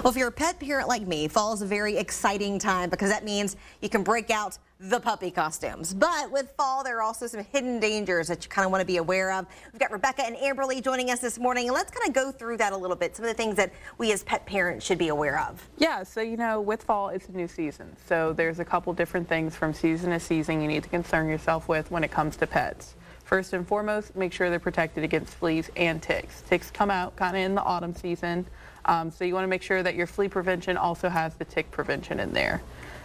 Well, if you're a pet parent like me, fall is a very exciting time because that means you can break out the puppy costumes. But with fall, there are also some hidden dangers that you kind of want to be aware of. We've got Rebecca and Amberleigh joining us this morning, and let's kind of go through that a little bit, some of the things that we as pet parents should be aware of. Yeah, so with fall, it's a new season. So there's a couple different things from season to season you need to concern yourself with when it comes to pets. First and foremost, make sure they're protected against fleas and ticks. Ticks come out kind of in the autumn season, so you want to make sure that your flea prevention also has the tick prevention in there.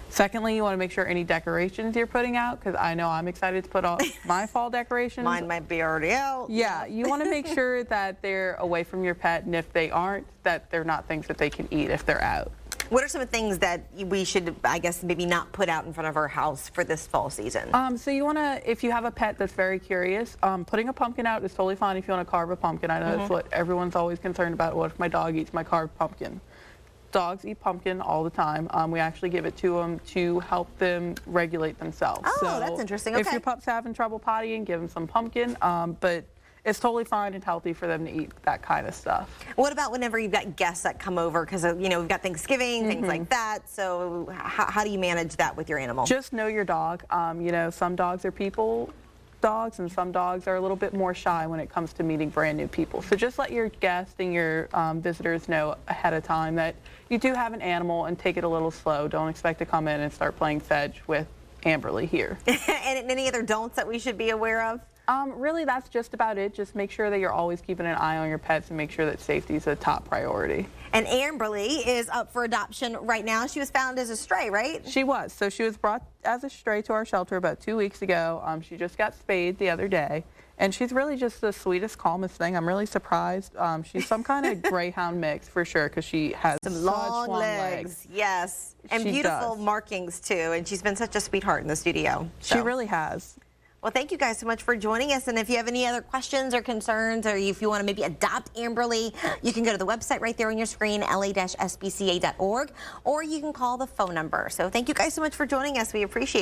Secondly, you want to make sure any decorations you're putting out, because I know I'm excited to put all my fall decorations. Mine might be already out. Yeah, you want to make sure that they're away from your pet, and if they aren't, that they're not things that they can eat if they're out. What are some of the things that we should, I guess, maybe not put out in front of our house for this fall season? So you want to, if you have a pet that's very curious, putting a pumpkin out is totally fine if you want to carve a pumpkin. I know that's what everyone's always concerned about. What if my dog eats my carved pumpkin? Dogs eat pumpkin all the time. We actually give it to them to help them regulate themselves. Oh, so that's interesting. Okay. If your pup's having trouble pottying, give them some pumpkin, but it's totally fine and healthy for them to eat that kind of stuff. What about whenever you've got guests that come over? Because, we've got Thanksgiving, things like that. So how do you manage that with your animal? Just know your dog. Some dogs are people dogs, and some dogs are a little bit more shy when it comes to meeting brand new people. So just let your guests and your visitors know ahead of time that you do have an animal, and take it a little slow. Don't expect to come in and start playing fetch with Amberleigh here. And any other don'ts that we should be aware of? Really, that's just about it. Just make sure that you're always keeping an eye on your pets and make sure that safety is a top priority. And Amberleigh is up for adoption right now. She was found as a stray, right? She was. So she was brought as a stray to our shelter about 2 weeks ago. She just got spayed the other day. And she's really just the sweetest, calmest thing. I'm really surprised. She's some kind of greyhound mix for sure, because she has some such long legs. Yes. And she beautiful does. markings, too. And she's been such a sweetheart in the studio. She really has. Well, thank you guys so much for joining us. And if you have any other questions or concerns, or if you want to maybe adopt Amberleigh, you can go to the website right there on your screen, la-spca.org, or you can call the phone number. So thank you guys so much for joining us. We appreciate it.